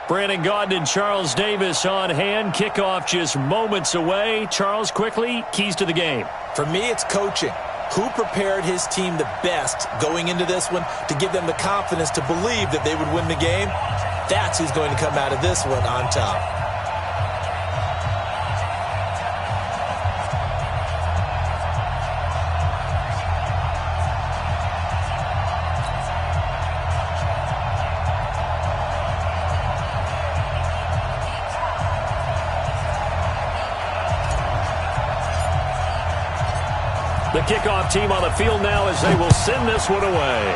Brandon Gaudin and Charles Davis on hand. Kickoff just moments away. Charles, quickly, keys to the game. For me, it's coaching. Who prepared his team the best going into this one to give them the confidence to believe that they would win the game? That's who's going to come out of this one on top. The kickoff team on the field now as they will send this one away.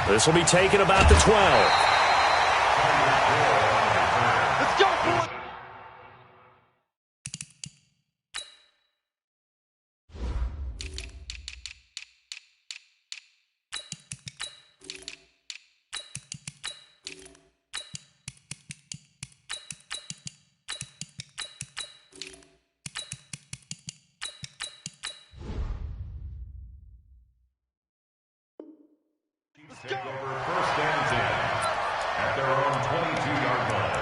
This will be taken about the 12. Let's go, boys. Take over 1st and 10 at their own 22-yard line.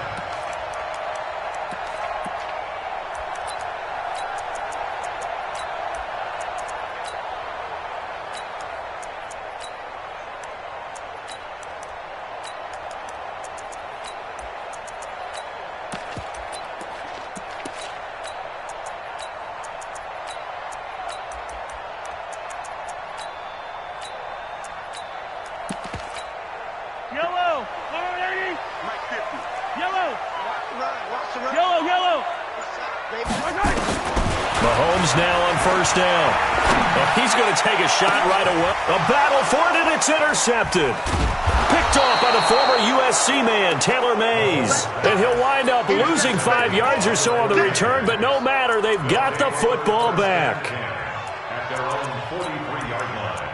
Yellow, yellow, yellow. Mahomes now on 1st down. And he's going to take a shot right away. A battle for it, and it's intercepted. Picked off by the former USC man, Taylor Mays. And he'll wind up losing 5 yards or so on the return, but no matter, they've got the football back. At their own 43-yard line.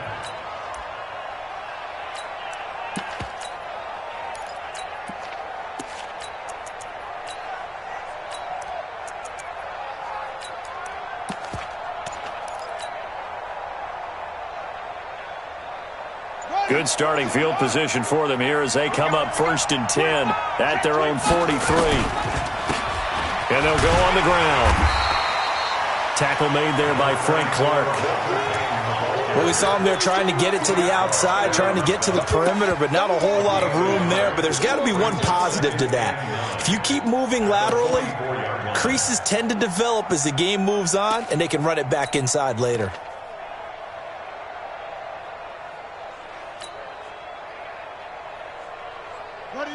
Good starting field position for them here as they come up 1st and 10 at their own 43. And they'll go on the ground. Tackle made there by Frank Clark. Well, we saw him there trying to get it to the outside, trying to get to the perimeter, but not a whole lot of room there. But there's got to be one positive to that. If you keep moving laterally, creases tend to develop as the game moves on, and they can run it back inside later.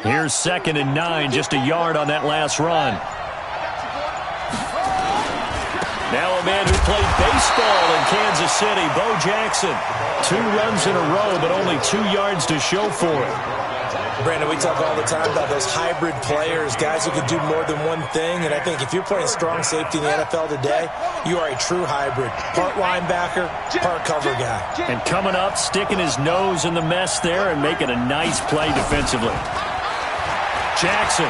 Here's 2nd and 9, just a yard on that last run. Now a man who played baseball in Kansas City, Bo Jackson. 2 runs in a row, but only 2 yards to show for it. Brandon, we talk all the time about those hybrid players, guys who can do more than one thing. And I think if you're playing strong safety in the NFL today, you are a true hybrid. Part linebacker, part cover guy. And coming up, sticking his nose in the mess there and making a nice play defensively. Jackson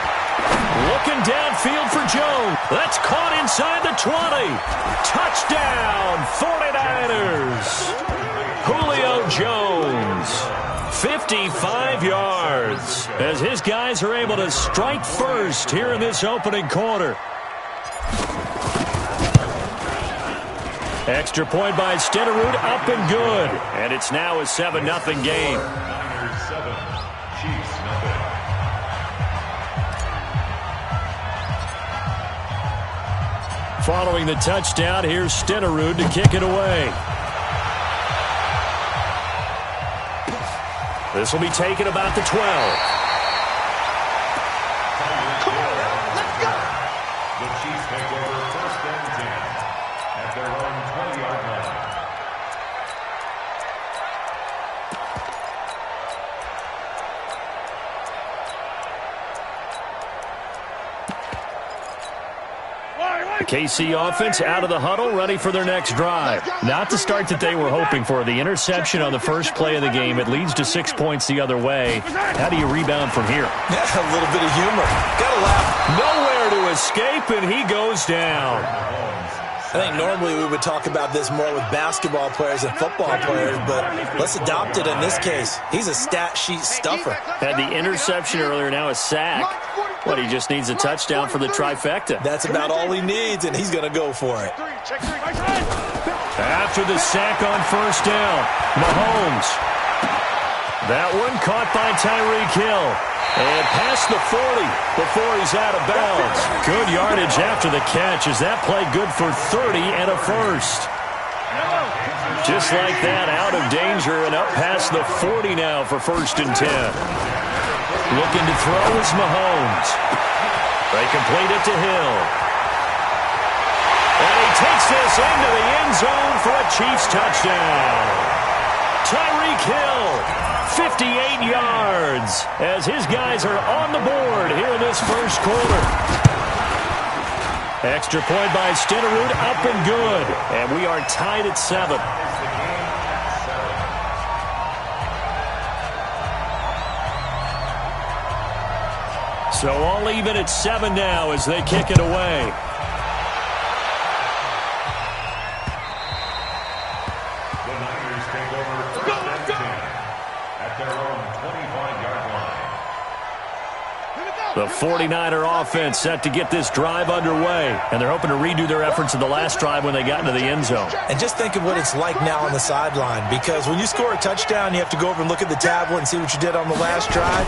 looking downfield for Jones. That's caught inside the 20. Touchdown, 49ers. Julio Jones, 55 yards, as his guys are able to strike first here in this opening quarter. Extra point by Stenerud, up and good. And it's now a 7-0 game. Niners 7, Chiefs nothing. Following the touchdown, here's Stenerud to kick it away. This will be taken about the 12. The Chiefs take over 1st and 10 at their own 20-yard line. KC offense out of the huddle, ready for their next drive. Not the start that they were hoping for. The interception on the first play of the game. It leads to 6 points the other way. How do you rebound from here? A little bit of humor. Gotta laugh. Nowhere to escape, and he goes down. Mahomes, I think normally we would talk about this more with basketball players and football players, but let's adopt it in this case. He's a stat sheet stuffer. Had the interception earlier, now a sack. But he just needs a touchdown for the trifecta. That's about all he needs, and he's going to go for it. After the sack on first down, Mahomes. That one caught by Tyreek Hill. And past the 40 before he's out of bounds. Good yardage after the catch. Is that play good for 30 and a first? Just like that, out of danger and up past the 40 now for 1st and 10. Looking to throw is Mahomes. They complete it to Hill. And he takes this into the end zone for a Chiefs touchdown. Tyreek Hill, 58 yards, as his guys are on the board here in this first quarter. Extra point by Stenerud, up and good. And we are tied at 7. So all even at 7 now as they kick it away. The Niners take over 1st and 10 at their own 25-yard line. The 49er offense set to get this drive underway, and they're hoping to redo their efforts in the last drive when they got into the end zone. And just think of what it's like now on the sideline, because when you score a touchdown, you have to go over and look at the tablet and see what you did on the last drive.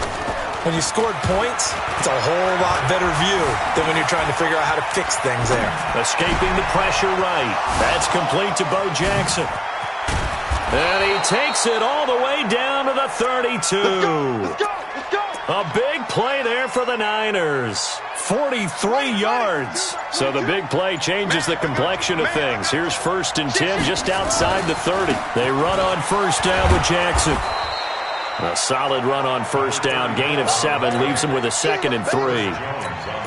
When you scored points, it's a whole lot better view than when you're trying to figure out how to fix things there. Escaping the pressure right. That's complete to Bo Jackson. And he takes it all the way down to the 32. Let's go. A big play there for the Niners. 43 yards. So the big play changes the complexion of things. Here's 1st and 10 just outside the 30. They run on first down with Jackson. A solid run on first down. Gain of 7 leaves him with a 2nd and 3.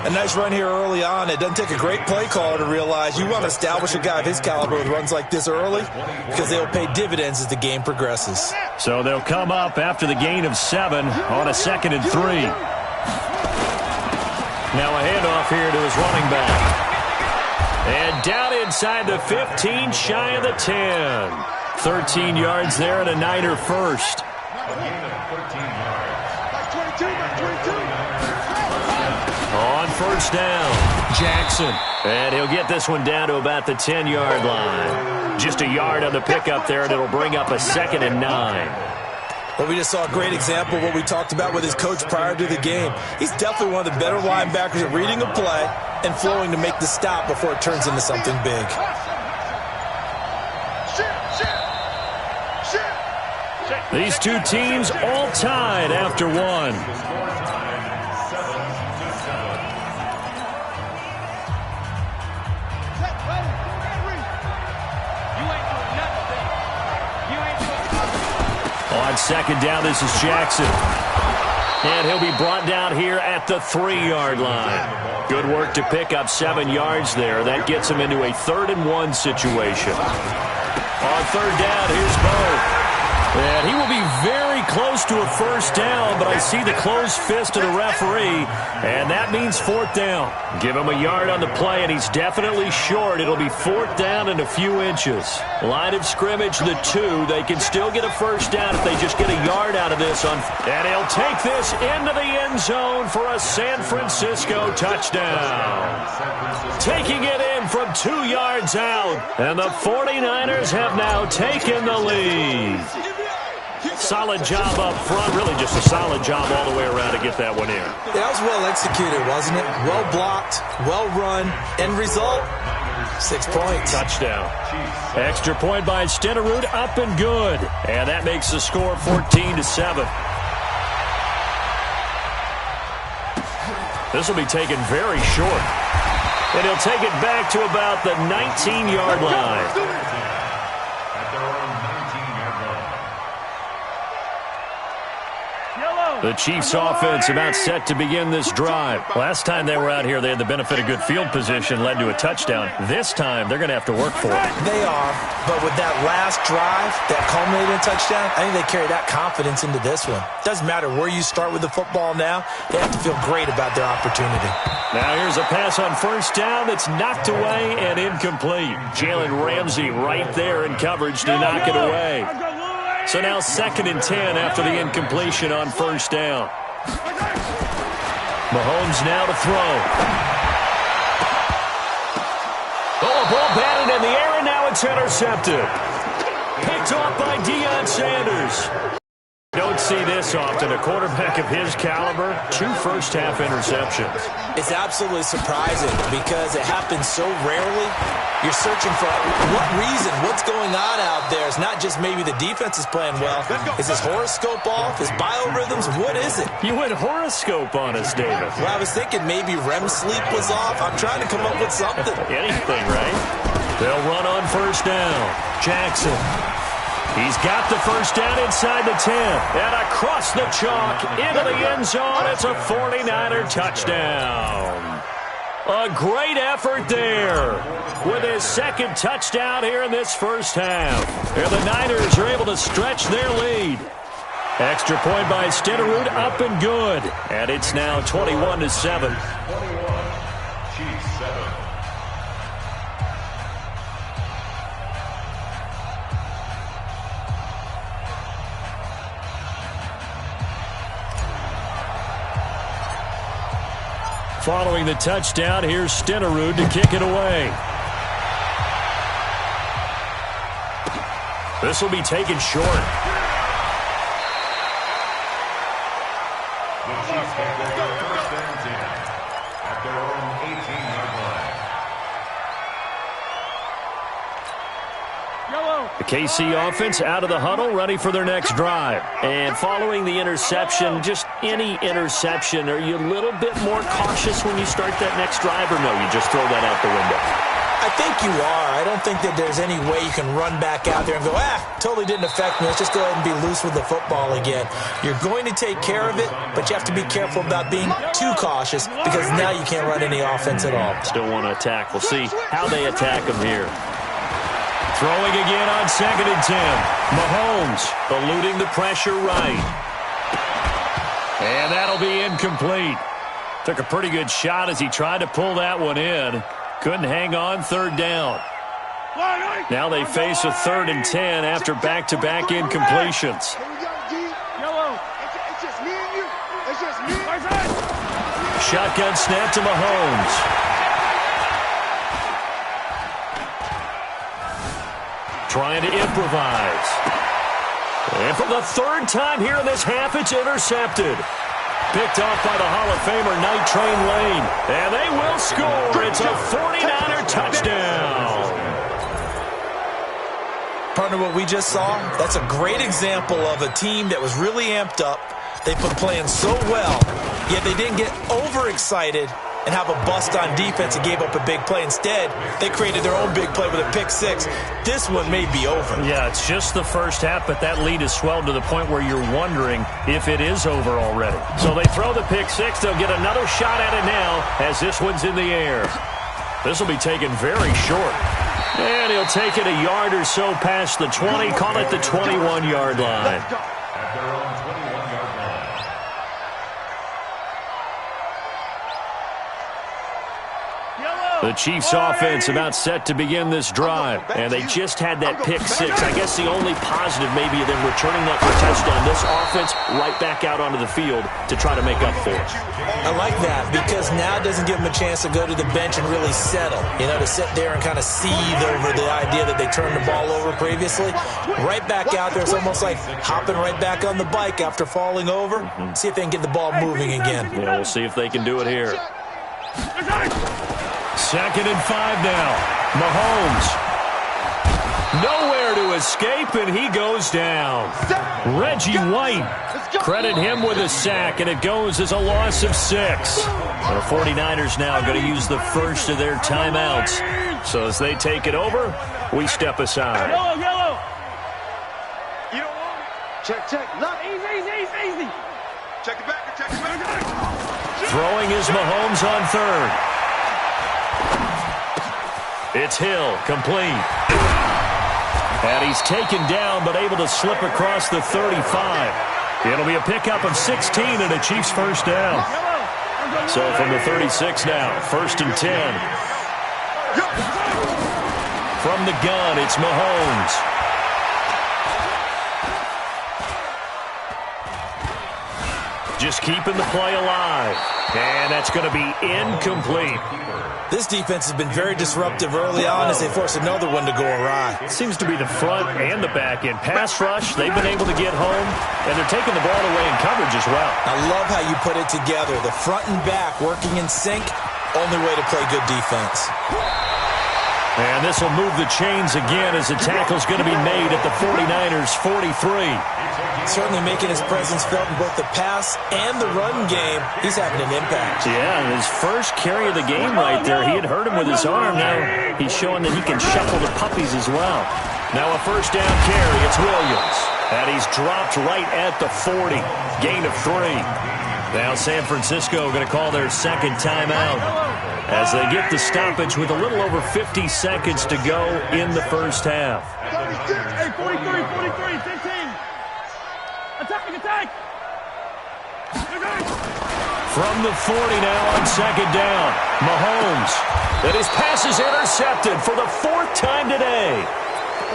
A nice run here early on. It doesn't take a great play caller to realize you want to establish a guy of his caliber with runs like this early because they'll pay dividends as the game progresses. So they'll come up after the gain of 7 on a 2nd and 3. Now a handoff here to his running back. And down inside the 15, shy of the 10. 13 yards there and a Niner first. On first down, Jackson. And he'll get this one down to about the 10-yard line. Just a yard on the pickup there, and it'll bring up a 2nd and 9. Well, we just saw a great example of what we talked about with his coach prior to the game. He's definitely one of the better linebackers at reading a play and flowing to make the stop before it turns into something big. These two teams all tied after one. On second down, this is Jackson. And he'll be brought down here at the 3-yard line. Good work to pick up 7 yards there. That gets him into a 3rd and 1 situation. On third down, here's Bo. And he will be very close to a first down, but I see the closed fist of the referee, and that means 4th down. Give him a yard on the play, and he's definitely short. It'll be 4th down and a few inches. Line of scrimmage, the 2. They can still get a first down if they just get a yard out of this. And he'll take this into the end zone for a San Francisco touchdown. Taking it in from 2 yards out, and the 49ers have now taken the lead. Solid job up front, really just a solid job all the way around to get that one in. That was well executed, wasn't it? Well blocked, well run, end result, 6 points. Touchdown. Extra point by Stenerud, up and good. And that makes the score 14-7. This will be taken very short. And he'll take it back to about the 19-yard line. The Chiefs offense about set to begin this drive. Last time they were out here, they had the benefit of good field position, led to a touchdown. This time, they're going to have to work for it. They are, but with that last drive, that culminated in a touchdown, I think they carry that confidence into this one. Doesn't matter where you start with the football now, they have to feel great about their opportunity. Now here's a pass on first down that's knocked away and incomplete. Jalen Ramsey right there in coverage to knock it away. So now 2nd and 10 after the incompletion on first down. Mahomes now to throw. Oh, ball batted in the air, and now it's intercepted. Picked off by Deion Sanders. Don't see this often. A quarterback of his caliber, 2 first-half interceptions. It's absolutely surprising because it happens so rarely. You're searching for what reason, what's going on out there. It's not just maybe the defense is playing well. Is his horoscope off? His biorhythms? What is it? You went horoscope on us, David. Well, I was thinking maybe REM sleep was off. I'm trying to come up with something. Anything, right? They'll run on first down. Jackson. He's got the first down inside the 10. And across the chalk into the end zone. It's a 49er touchdown. A great effort there with his 2nd touchdown here in this first half. And the Niners are able to stretch their lead. Extra point by Stenerud, up and good. And it's now 21-7. Following the touchdown, here's Stenerud to kick it away. This will be taken short. The Chiefs take over 1st and 10 at their own 18-yard line. The KC offense out of the huddle, ready for their next drive. And following the interception, just any interception, are you a little bit more cautious when you start that next drive, or no, you just throw that out the window? I think you are. I don't think that there's any way you can run back out there and go, totally didn't affect me. Let's just go ahead and be loose with the football again. You're going to take care of it, but you have to be careful about being too cautious because now you can't run any offense at all. Still want to attack. We'll see how they attack them here. Throwing again on 2nd and 10. Mahomes eluding the pressure right. And that'll be incomplete. Took a pretty good shot as he tried to pull that one in. Couldn't hang on, 3rd down. Now they face a 3rd and 10 after back-to-back incompletions. Shotgun snap to Mahomes. Trying to improvise. And for the 3rd time here in this half, it's intercepted. Picked off by the Hall of Famer, Night Train Lane. And they will score. It's a 49er touchdown. Partner, what we just saw, that's a great example of a team that was really amped up. They've been playing so well, yet they didn't get overexcited and have a bust on defense and gave up a big play. Instead, they created their own big play with a pick 6. This one may be over. Yeah, it's just the first half, but that lead has swelled to the point where you're wondering if it is over already. So they throw the pick 6. They'll get another shot at it now as this one's in the air. This will be taken very short. And he'll take it a yard or so past the 20, call it the 21-yard line. At their own 21-yard line. The Chiefs offense about set to begin this drive. And they just had that pick 6. I guess the only positive maybe of them returning that for a touchdown. This offense right back out onto the field to try to make up for it. I like that because now it doesn't give them a chance to go to the bench and really settle. You know, to sit there and kind of seethe over the idea that they turned the ball over previously. Right back out there. It's almost like hopping right back on the bike after falling over. See if they can get the ball moving again. Yeah, we'll see if they can do it here. 2nd and 5 now. Mahomes. Nowhere to escape, and he goes down. Reggie White. Credit him with a sack, and it goes as a loss of 6. The 49ers now going to use the first of their timeouts. So as they take it over, we step aside. Yellow. You don't want it. Check. Look, easy. Throwing is Mahomes on third. It's Hill, complete. And he's taken down, but able to slip across the 35. It'll be a pickup of 16 and a Chiefs first down. So from the 36 now, 1st and 10. From the gun, it's Mahomes. Just keeping the play alive. And that's going to be incomplete. This defense has been very disruptive early on as they force another one to go awry. It seems to be the front and the back end. Pass rush, they've been able to get home, and they're taking the ball away in coverage as well. I love how you put it together. The front and back working in sync, only way to play good defense. And this will move the chains again as the tackle's going to be made at the 49ers' 43. Certainly making his presence felt in both the pass and the run game. He's having an impact. Yeah, and his first carry of the game right there, he had hurt him with his arm. Now he's showing that he can shuffle the puppies as well. Now a first down carry, it's Williams. And he's dropped right at the 40. Gain of 3. Now San Francisco going to call their second timeout as they get the stoppage with a little over 50 seconds to go in the first half. 43, 15. Attack! From the 40 now on second down, Mahomes. And his pass is intercepted for the 4th time today.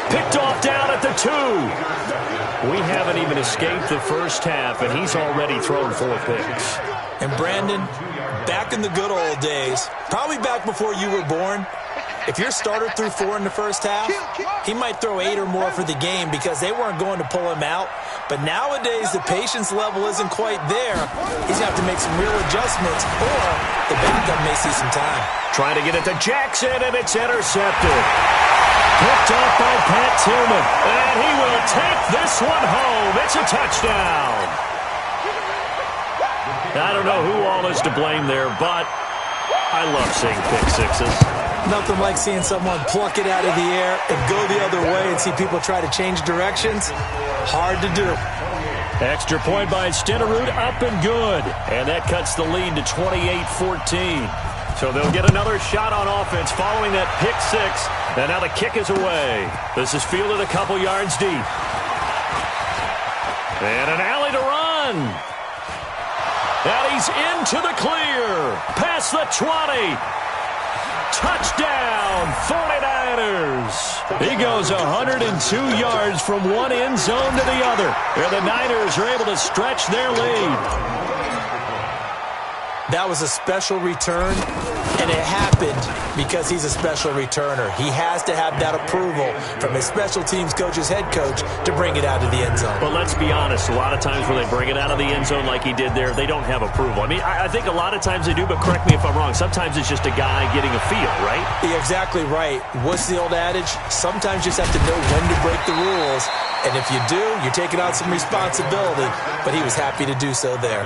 Picked off down at the 2. We haven't even escaped the first half, and he's already thrown 4 picks. And Brandon, back in the good old days, probably back before you were born, if your starter threw 4 in the first half, he might throw 8 or more for the game because they weren't going to pull him out. But nowadays, the patience level isn't quite there. He's going to have to make some real adjustments, or the backup may see some time. Trying to get it to Jackson, and it's intercepted. Picked off by Pat Tillman. And he will take this one home. It's a touchdown. I don't know who all is to blame there, but I love seeing pick sixes. Nothing like seeing someone pluck it out of the air and go the other way and see people try to change directions. Hard to do. Extra point by Stenerud, up and good. And that cuts the lead to 28-14. So they'll get another shot on offense following that pick 6. And now the kick is away. This is fielded a couple yards deep. And an alley to run. And he's into the clear. Past the 20. Touchdown, 49ers. He goes 102 yards from one end zone to the other. And the Niners are able to stretch their lead. That was a special return, and it happened because he's a special returner. He has to have that approval from his special teams coach's head coach to bring it out of the end zone. But let's be honest, a lot of times when they bring it out of the end zone like he did there, they don't have approval. I mean, I think a lot of times they do, but correct me if I'm wrong. Sometimes it's just a guy getting a feel, right? You're exactly right. What's the old adage? Sometimes you just have to know when to break the rules, and if you do, you're taking on some responsibility, but he was happy to do so there.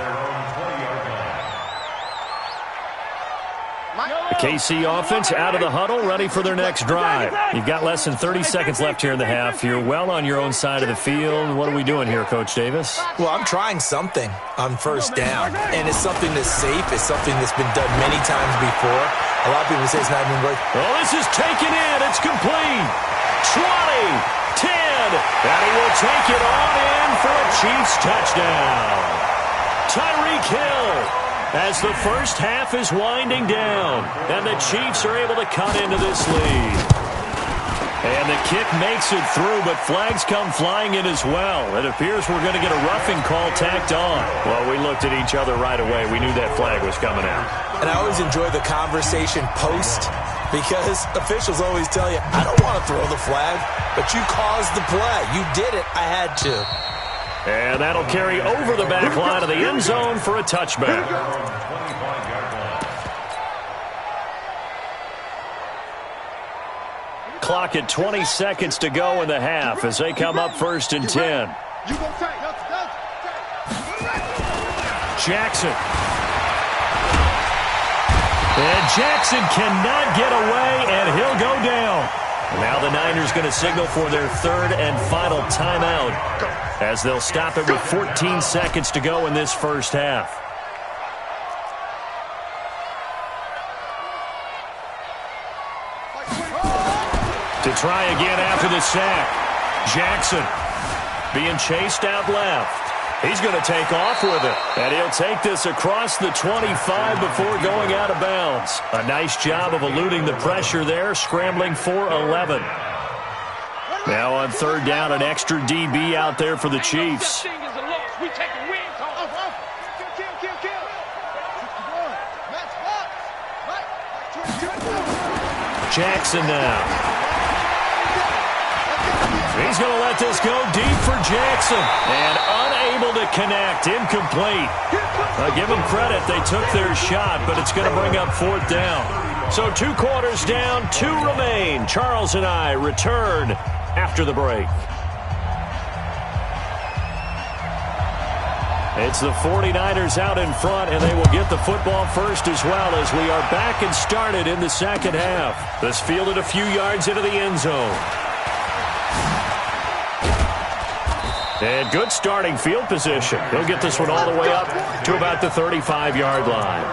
The KC offense out of the huddle, ready for their next drive. You've got less than 30 seconds left here in the half. You're well on your own side of the field. What are we doing here, Coach Davis? Well, I'm trying something on first down, and it's something that's safe. It's something that's been done many times before. A lot of people say it's not even worth. Oh, this is taken in. It's complete. 20, 10, and he will take it on in for a Chiefs touchdown. Tyreek Hill. As the first half is winding down, and the Chiefs are able to cut into this lead. And the kick makes it through, but flags come flying in as well. It appears we're going to get a roughing call tacked on. Well, we looked at each other right away. We knew that flag was coming out. And I always enjoy the conversation post, because officials always tell you, I don't want to throw the flag, but you caused the play. You did it. I had to. And that'll carry over the back line of the end zone for a touchback. Clock at 20 seconds to go in the half as they come up 1st and 10. Jackson. And Jackson cannot get away, and he'll go down. Now the Niners going to signal for their third and final timeout as they'll stop it with 14 seconds to go in this first half. To try again after the sack. Jackson being chased out left. He's going to take off with it. And he'll take this across the 25 before going out of bounds. A nice job of eluding the pressure there, scrambling for 11. Now on third down, an extra DB out there for the Chiefs. Jackson now. He's going to let this go deep for Jackson. And unable to connect. Incomplete. Give them credit. They took their shot, but it's going to bring up fourth down. So 2 quarters down, 2 remain. Charles and I return after the break. It's the 49ers out in front, and they will get the football first as well as we are back and started in the second half. This fielded a few yards into the end zone. And good starting field position. He'll get this one all the way up to about the 35-yard line.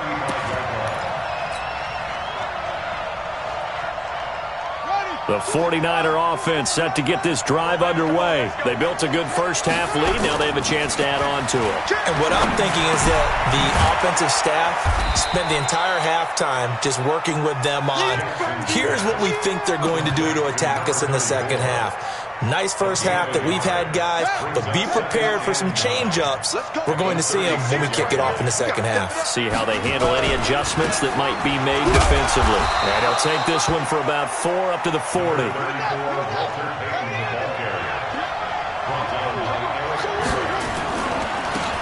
The 49er offense set to get this drive underway. They built a good first half lead. Now they have a chance to add on to it. And what I'm thinking is that the offensive staff spent the entire halftime just working with them on, here's what we think they're going to do to attack us in the second half. Nice first half that we've had, guys, but be prepared for some change-ups. We're going to see them when we kick it off in the second half. See how they handle any adjustments that might be made defensively. And he'll take this one for about 4 up to the 40.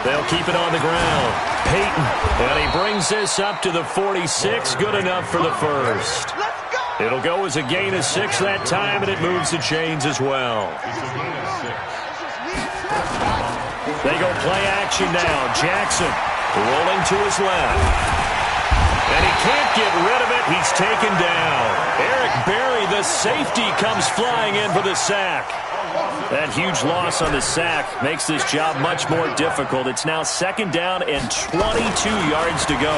They'll keep it on the ground. Peyton, and he brings this up to the 46. Good enough for the first. It'll go as a gain of 6 that time, and it moves the chains as well. They go play action now. Jackson rolling to his left. And he can't get rid of it. He's taken down. Eric Berry, the safety, comes flying in for the sack. That huge loss on the sack makes this job much more difficult. It's now second down and 22 yards to go.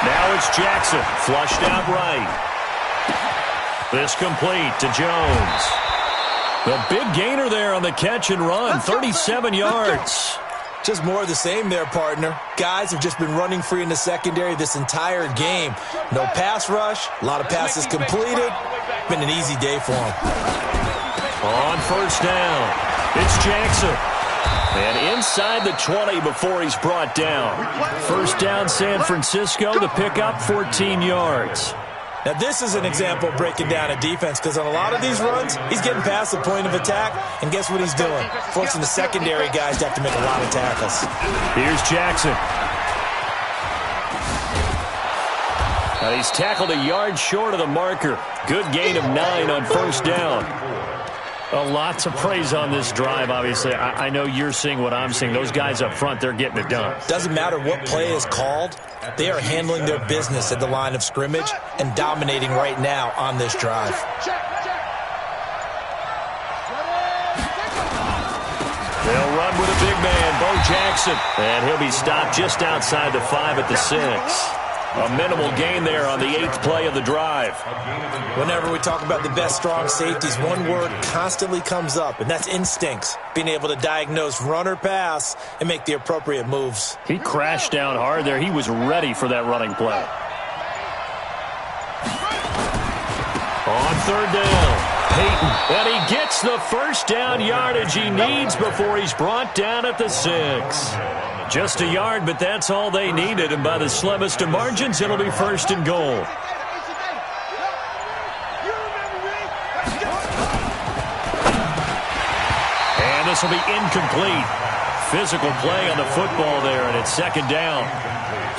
Now it's Jackson, flushed out right. This complete to Jones. The big gainer there on the catch and run, 37 yards. Just more of the same there, partner. Guys have just been running free in the secondary this entire game. No pass rush, a lot of passes completed. Been an easy day for them. On first down, it's Jackson. And inside the 20 before he's brought down. First down, San Francisco to pick up 14 yards. Now, this is an example of breaking down a defense because on a lot of these runs, he's getting past the point of attack, and guess what he's doing? Forcing the secondary guys to have to make a lot of tackles. Here's Jackson. Now he's tackled a yard short of the marker. Good gain of 9 on first down. A lot to praise on this drive, obviously. I know you're seeing what I'm seeing. Those guys up front, they're getting it done. Doesn't matter what play is called. They are handling their business at the line of scrimmage and dominating right now on this drive. They'll run with a big man, Bo Jackson. And he'll be stopped just outside the 5 at the 6. A minimal gain there on the 8th play of the drive. Whenever we talk about the best strong safeties, one word constantly comes up, and that's instincts. Being able to diagnose run or pass and make the appropriate moves. He crashed down hard there. He was ready for that running play. On third down, Peyton. And he gets the first down yardage he needs before he's brought down at the 6. Just a yard, but that's all they needed. And by the slimmest of margins, it'll be first and goal. And this will be incomplete. Physical play on the football there, and it's second down.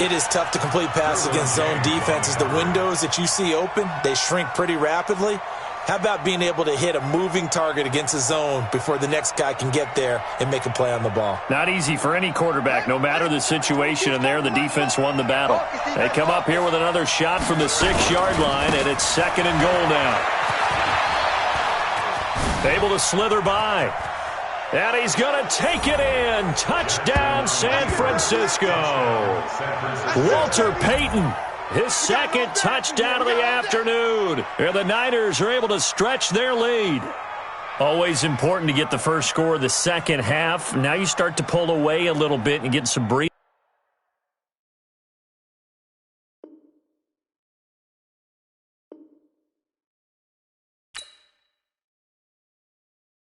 It is tough to complete passes against zone defenses. The windows that you see open, they shrink pretty rapidly. How about being able to hit a moving target against a zone before the next guy can get there and make a play on the ball? Not easy for any quarterback, no matter the situation, and there the defense won the battle. They come up here with another shot from the 6-yard line, and it's second and goal now. Able to slither by. And he's going to take it in. Touchdown, San Francisco. Walter Payton, his second touchdown of the afternoon. And the Niners are able to stretch their lead. Always important to get the first score of the second half. Now you start to pull away a little bit and get some breathing.